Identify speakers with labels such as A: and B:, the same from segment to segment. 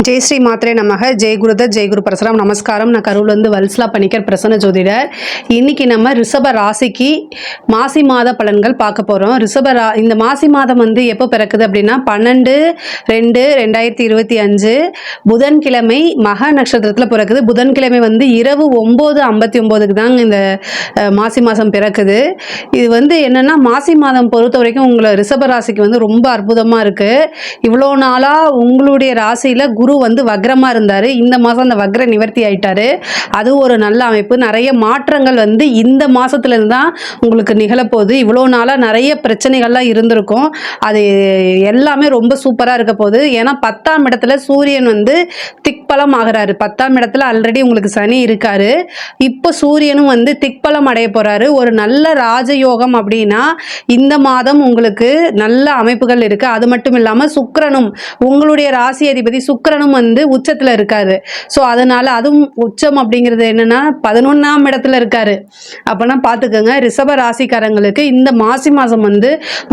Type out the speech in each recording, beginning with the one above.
A: ஜெய் ஸ்ரீ மாத்ரே நமக. ஜெய் குருதத், ஜெய் குரு பரசுராம். நமஸ்காரம். நான் கரூர்லேருந்து வல்சலா பணிக்கர், பிரசன்ன ஜோதிடர். இன்னைக்கு நம்ம ரிஷப ராசிக்கு மாசி மாத பலன்கள் பார்க்க போகிறோம். இந்த மாசி மாதம் எப்போ பிறக்குது அப்படின்னா 12/2/2025 புதன்கிழமை மக நட்சத்திரத்தில் பிறக்குது. புதன்கிழமை இரவு 9:59க்கு தாங்க இந்த மாசி மாதம் பிறக்குது. இது என்னன்னா மாசி மாதம் பொறுத்த வரைக்கும் உங்களை ரிஷப ராசிக்கு ரொம்ப அற்புதமாக இருக்குது. இவ்வளோ நாளாக உங்களுடைய ராசியில் குரு வக்ரமா இருந்தாரு. இந்த மாசம் அந்த வக்ர நிவர்த்தி ஆயிட்டாரு. அது ஒரு நல்ல அமைப்பு. நிறைய மாற்றங்கள் இந்த மாசத்துல இருந்து தான் உங்களுக்கு நிகழப்போகுது. இவ்வளோ நாளா நிறைய பிரச்சனைகள்லாம் இருந்திருக்கும். அது எல்லாமே ரொம்ப சூப்பரா இருக்க போகுது. ஏன்னா 10ஆம் இடத்துல சூரியன் திக்பலம் ஆகிறாரு. 10ஆம் இடத்துல ஆல்ரெடி உங்களுக்கு சனி இருக்காரு. இப்போ சூரியனும் திக்பலம் அடைய போறாரு. ஒரு நல்ல ராஜயோகம் அப்படின்னா இந்த மாதம் உங்களுக்கு நல்ல அமைப்புகள் இருக்கு. அது மட்டும் இல்லாம சுக்கிரனும் உங்களுடைய ராசி அதிபதி சுக்கிரனும் உச்சத்துல இருக்காரு. சோ அதனால அதுவும் உச்சம் அப்படிங்கிறது என்னன்னா 11ஆம் இடத்துல இருக்காரு. அப்பனா பாத்துக்கோங்க, ரிஷப ராசிக்காரங்களுக்கு இந்த மாசி மாசம்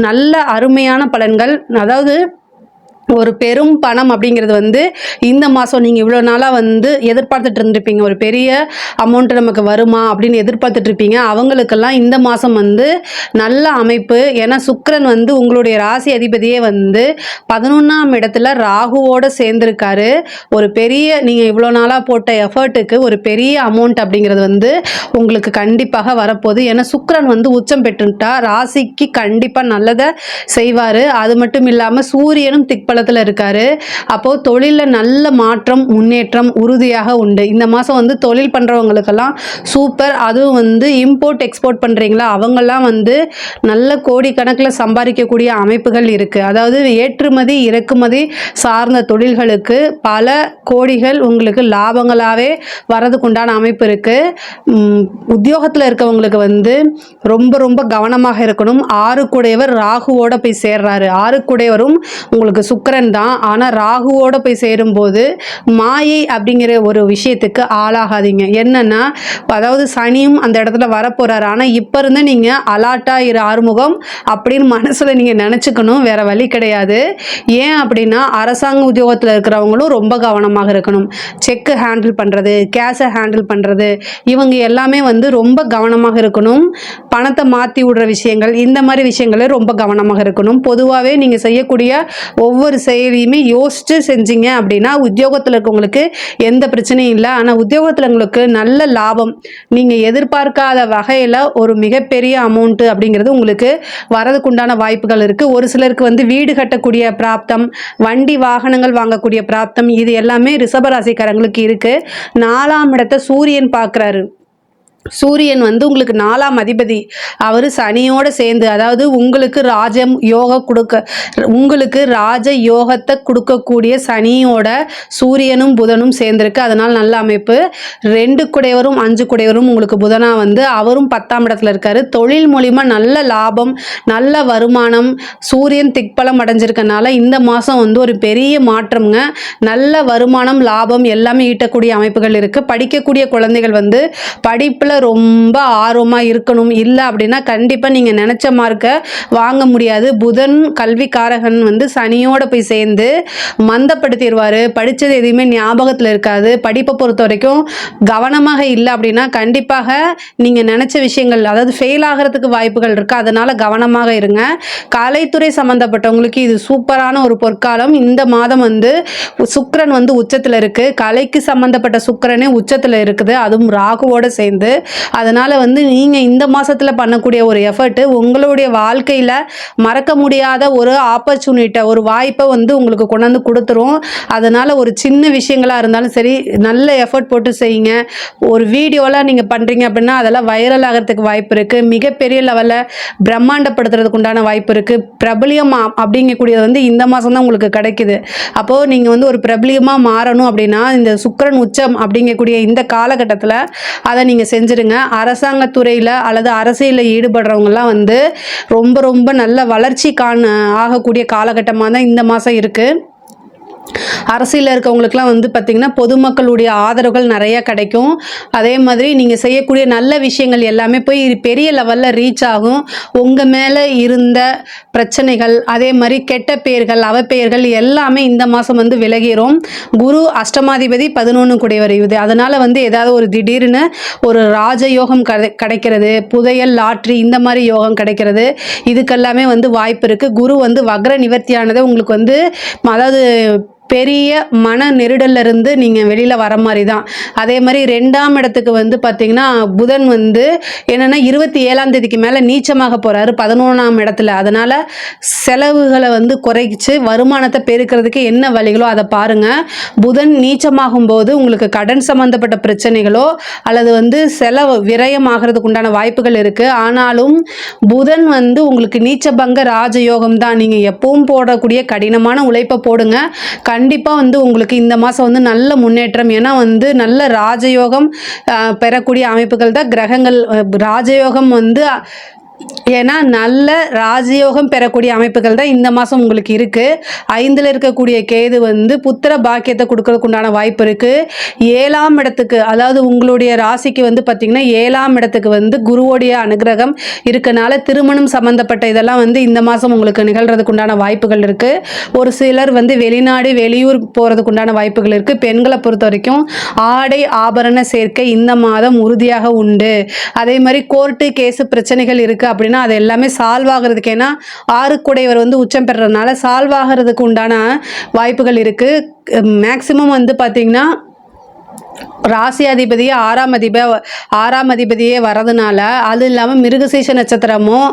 A: நல்ல அருமையான பலன்கள். அதாவது ஒரு பெரும் பணம் அப்படிங்கிறது இந்த மாதம் நீங்கள் இவ்வளோ நாளாக எதிர்பார்த்துட்டு இருந்திருப்பீங்க. ஒரு பெரிய அமௌண்ட் நமக்கு வருமா அப்படின்னு எதிர்பார்த்துட்டு இருப்பீங்க. அவங்களுக்கெல்லாம் இந்த மாதம் நல்ல அமைப்பு. ஏன்னா சுக்கிரன் உங்களுடைய ராசி அதிபதியே 11ஆம் இடத்துல ராகுவோடு சேர்ந்துருக்காரு. ஒரு பெரிய நீங்கள் இவ்வளோ நாளாக போட்ட எஃபர்ட்டுக்கு ஒரு பெரிய அமௌண்ட் அப்படிங்கிறது உங்களுக்கு கண்டிப்பாக வரப்போகுது. ஏன்னா சுக்கிரன் உச்சம் பெற்றுட்டா ராசிக்கு கண்டிப்பாக நல்லதை செய்வார். அது மட்டும் இல்லாமல் சூரியனும் திக்பல இருக்காரு. அப்போ தொழில நல்ல மாற்றம், முன்னேற்றம் உறுதியாக உண்டு. இந்த மாசம் தொழில் பண்றவங்களுக்கெல்லாம் சூப்பர். அதுவும் இம்போர்ட் எக்ஸ்போர்ட் பண்றீங்களா அவங்கெல்லாம் நல்ல கோடிக்கணக்கில் சம்பாதிக்கக்கூடிய அமைப்புகள் இருக்கு. அதாவது ஏற்றுமதி இறக்குமதி சார்ந்த தொழில்களுக்கு பல கோடிகள் உங்களுக்கு லாபங்களாவே வரதுக்குண்டான அமைப்பு இருக்கு. உத்தியோகத்தில் இருக்கவங்களுக்கு ரொம்ப ரொம்ப கவனமாக இருக்கணும். 6 ராகுவோட போய் சேர்றாரு. 6 உங்களுக்கு சுக்கிரன் தான். ஆனால் ராகுவோட போய் சேரும்போது மாயை அப்படிங்கிற ஒரு விஷயத்துக்கு ஆளாகாதீங்க. என்னன்னா அதாவது சனியும் அந்த இடத்துல வரப்போறாரு. ஆனால் இப்போ இருந்து நீங்கள் அலாட்டா ஆறுமுகம் அப்படின்னு மனசில் நீங்கள் நினச்சிக்கணும். வேற வழி கிடையாது. ஏன் அப்படின்னா அரசாங்க உத்தியோகத்தில் இருக்கிறவங்களும் ரொம்ப கவனமாக இருக்கணும். செக்கு ஹேண்டில் பண்ணுறது, கேஷை ஹேண்டில் பண்ணுறது, இவங்க எல்லாமே ரொம்ப கவனமாக இருக்கணும். பணத்தை மாற்றி விடுற விஷயங்கள், இந்த மாதிரி விஷயங்களே ரொம்ப கவனமாக இருக்கணும். பொதுவாகவே நீங்கள் செய்யக்கூடிய ஒவ்வொரு செயலியுமே யோசிச்சு செஞ்சீங்க அப்படின்னா உத்தியோகத்தில் இருக்கவங்களுக்கு எந்த பிரச்சனையும் இல்லை. ஆனால் உத்தியோகத்தில் உங்களுக்கு நல்ல லாபம், நீங்கள் எதிர்பார்க்காத வகையில் ஒரு மிகப்பெரிய அமௌண்ட்டு அப்படிங்கிறது உங்களுக்கு வரதுக்குண்டான வாய்ப்புகள் இருக்குது. ஒரு சிலருக்கு வீடு கட்டக்கூடிய பிராப்தம், வண்டி வாகனங்கள் வாங்கக்கூடிய பிராப்தம், இது எல்லாமே ரிஷபராசிக்காரங்களுக்கு இருக்குது. 4ஆம் இடத்தை சூரியன் பார்க்குறாரு. சூரியன் உங்களுக்கு 4ஆம் அதிபதி. அவர் சனியோடு சேர்ந்து, அதாவது உங்களுக்கு ராஜ யோகத்தை கொடுக்கக்கூடிய சனியோட சூரியனும் புதனும் சேர்ந்திருக்கு. அதனால் நல்ல அமைப்பு. 2 குடையவரும் 5 குடையவரும் உங்களுக்கு புதனா அவரும் 10ஆம் இடத்துல இருக்காரு. தொழில் மூலிமா நல்ல லாபம், நல்ல வருமானம். சூரியன் திக்பலம் அடைஞ்சிருக்கனால இந்த மாதம் ஒரு பெரிய மாற்றம்ங்க. நல்ல வருமானம், லாபம் எல்லாமே ஈட்டக்கூடிய அமைப்புகள் இருக்கு. படிக்கக்கூடிய குழந்தைகள் படிப்பில் ரொம்ப ஆர்வமாக இருக்கணும். இல்லை அப்படின்னா கண்டிப்பாக நீங்கள் நினச்ச மார்க்கை வாங்க முடியாது. புதன் கல்விக்காரகன் சனியோட போய் சேர்ந்து மந்தப்படுத்திடுவார். படித்தது எதுவுமே ஞாபகத்தில் இருக்காது. படிப்பை பொறுத்த வரைக்கும் கவனமாக இல்லை அப்படின்னா கண்டிப்பாக நீங்கள் நினச்ச விஷயங்கள், அதாவது ஃபெயில் ஆகிறதுக்கு வாய்ப்புகள் இருக்குது. அதனால் கவனமாக இருங்க. கலைத்துறை சம்மந்தப்பட்டவங்களுக்கு இது சூப்பரான ஒரு பொற்காலம். இந்த மாதம் சுக்கிரன் உச்சத்தில் இருக்குது. கலைக்கு சம்மந்தப்பட்ட சுக்கிரனே உச்சத்தில் இருக்குது. அதுவும் ராகுவோடு சேர்ந்து. அதனால நீங்கள் இந்த மாதத்தில் பண்ணக்கூடிய ஒரு எஃபர்ட் உங்களுடைய வாழ்க்கையில் மறக்க முடியாத ஒரு ஆப்பர்ச்சுனிட்டி, ஒரு வாய்ப்பை உங்களுக்கு கொண்டாந்து கொடுத்துரும். அதனால் ஒரு சின்ன விஷயங்களாக இருந்தாலும் சரி நல்ல எஃபர்ட் போட்டு செய்யுங்க. ஒரு வீடியோலாம் நீங்கள் பண்ணுறீங்க அப்படின்னா அதெல்லாம் வைரல் ஆகிறதுக்கு வாய்ப்பு இருக்குது. மிகப்பெரிய லெவலில் பிரம்மாண்டப்படுத்துறதுக்கு உண்டான வாய்ப்பு இருக்குது. பிரபலியம் அப்படிங்கக்கூடியது இந்த மாதம் தான் உங்களுக்கு கிடைக்குது. அப்போது நீங்கள் ஒரு பிரபலியமாக மாறணும் அப்படின்னா இந்த சுக்கிரன் உச்சம் அப்படிங்கக்கூடிய இந்த காலகட்டத்தில் அதை நீங்கள் செஞ்சிருங்க. அரசாங்கத்துறையில் அல்லது அரசியலில் ஈடுபடுறவங்கலாம் ரொம்ப ரொம்ப நல்ல வளர்ச்சி ஆகக்கூடிய காலகட்டமாக தான் இந்த மாதம் இருக்குது. அரசியலில் இருக்கவங்களுக்குலாம் வந்து பார்த்திங்கன்னா பொதுமக்களுடைய ஆதரவுகள் நிறைய கிடைக்கும். அதே மாதிரி நீங்கள் செய்யக்கூடிய நல்ல விஷயங்கள் எல்லாமே போய் பெரிய லெவலில் ரீச் ஆகும். உங்கள் மேலே இருந்த பிரச்சனைகள், அதே மாதிரி கெட்ட பெயர்கள், அவப்பெயர்கள் எல்லாமே இந்த மாதம் வந்து விலகிரும். குரு அஷ்டமாதிபதி 11 கூடியவர் இது. அதனால் வந்து ஏதாவது ஒரு திடீர்னு ஒரு ராஜயோகம் கிடைக்கிறது, புதையல், லாட்ரி இந்த மாதிரி யோகம் கிடைக்கிறது, இதுக்கெல்லாமே வந்து வாய்ப்பு இருக்குது. குரு வந்து வக்ர நிவர்த்தியானது உங்களுக்கு வந்து அதாவது பெரிய மன நெருடல்ல இருந்து நீங்கள் வெளியில் வர மாதிரி தான். அதே மாதிரி 2ஆம் இடத்துக்கு வந்து பார்த்திங்கன்னா புதன் வந்து என்னென்னா 27ஆம் தேதிக்கு மேலே நீச்சமாக போகிறாரு 11ஆம் இடத்துல. அதனால் செலவுகளை வந்து குறைச்சி வருமானத்தை பெருக்கிறதுக்கு என்ன வழிகளோ அதை பாருங்கள். புதன் நீச்சமாகும் போது உங்களுக்கு கடன் சம்மந்தப்பட்ட பிரச்சனைகளோ அல்லது வந்து செலவு விரயம் ஆகிறதுக்கு உண்டான வாய்ப்புகள் இருக்குது. ஆனாலும் புதன் வந்து உங்களுக்கு நீச்சபங்க ராஜயோகம் தான். நீங்கள் எப்பவும் போடக்கூடிய கடினமான உழைப்பை போடுங்க. கண்டிப்பாக வந்து உங்களுக்கு இந்த மாதம் வந்து நல்ல முன்னேற்றம். ஏன்னா வந்து நல்ல ராஜயோகம் பெறக்கூடிய அமைப்புகள் தான் கிரகங்கள். ராஜயோகம் வந்து ஏன்னா நல்ல ராஜயோகம் பெறக்கூடிய அமைப்புகள் தான் இந்த மாதம் உங்களுக்கு இருக்குது. 5ல் இருக்கக்கூடிய கேது வந்து புத்திர பாக்கியத்தை கொடுக்கறதுக்கு உண்டான வாய்ப்பு இருக்குது. 7ஆம் இடத்துக்கு அதாவது உங்களுடைய ராசிக்கு வந்து பார்த்திங்கன்னா 7ஆம் இடத்துக்கு வந்து குருவோடைய அனுகிரகம் இருக்கனால திருமணம் சம்மந்தப்பட்ட இதெல்லாம் வந்து இந்த மாதம் உங்களுக்கு நிகழ்கிறதுக்கு உண்டான வாய்ப்புகள் இருக்குது. ஒரு சிலர் வந்து வெளிநாடு வெளியூர் போகிறதுக்கு உண்டான வாய்ப்புகள் இருக்குது. பெண்களை பொறுத்த வரைக்கும் ஆடை ஆபரண சேர்க்கை இந்த மாதம் உறுதியாக உண்டு. அதே மாதிரி கோர்ட்டு கேஸு பிரச்சனைகள் இருக்குது அப்படின்னா அது எல்லாமே சால்வ் ஆகிறதுக்கு, ஏன்னா 6 கூடையவர் வந்து உச்சம் பெறறதுனால சால்வ் ஆகிறதுக்கு உண்டான வாய்ப்புகள் இருக்குது. மேக்சிமம் வந்து பார்த்திங்கன்னா ராசி அதிபதியே 6ஆம் அதிபதியே வரதுனால, அது இல்லாமல் மிருகசீஷ நட்சத்திரமும்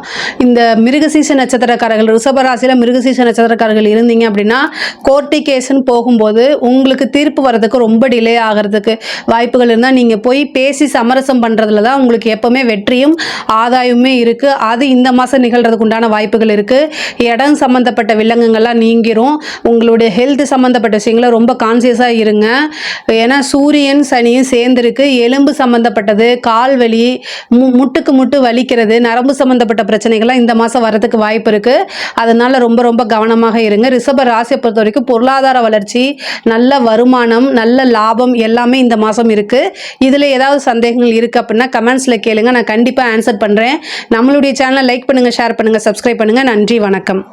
A: இந்த மிருகசீஷ நட்சத்திரக்காரர்கள் ரிஷபராசியில் மிருகசீஷ நட்சத்திரக்காரர்கள் இருந்தீங்க அப்படின்னா கோர்ட்டு கேஸுன்னு போகும்போது உங்களுக்கு தீர்ப்பு வர்றதுக்கு ரொம்ப டிலே ஆகிறதுக்கு வாய்ப்புகள் இருந்தால் நீங்கள் போய் பேசி சமரசம் பண்ணுறதுல தான் உங்களுக்கு எப்போவுமே வெற்றியும் ஆதாயமே இருக்குது. அது இந்த மாதம் நிகழ்கிறதுக்கு உண்டான வாய்ப்புகள் இருக்குது. இடம் சம்மந்தப்பட்ட வில்லங்கங்கள்லாம் நீங்கிரும். உங்களுடைய ஹெல்த் சம்மந்தப்பட்ட விஷயங்களை ரொம்ப கான்சியஸாக இருங்க. ஏன்னா சூரியன் சனியும் சேர்ந்துருக்கு. எலும்பு சம்மந்தப்பட்டது, கால் வலி, முட்டுக்கு முட்டு வலிக்கிறது, நரம்பு சம்மந்தப்பட்ட பிரச்சனைகள்லாம் இந்த மாதம் வரதுக்கு வாய்ப்பு இருக்குது. அதனால் ரொம்ப ரொம்ப கவனமாக இருங்க. ரிஷப ராசியை பொறுத்த வரைக்கும் பொருளாதார வளர்ச்சி, நல்ல வருமானம், நல்ல லாபம் எல்லாமே இந்த மாதம் இருக்குது. இதில் ஏதாவது சந்தேகங்கள் இருக்குது அப்படின்னா கமெண்ட்ஸில் கேளுங்க, நான் கண்டிப்பாக ஆன்சர் பண்ணுறேன். நம்மளுடைய சேனலை லைக் பண்ணுங்கள், ஷேர் பண்ணுங்கள், சப்ஸ்கிரைப் பண்ணுங்கள். நன்றி, வணக்கம்.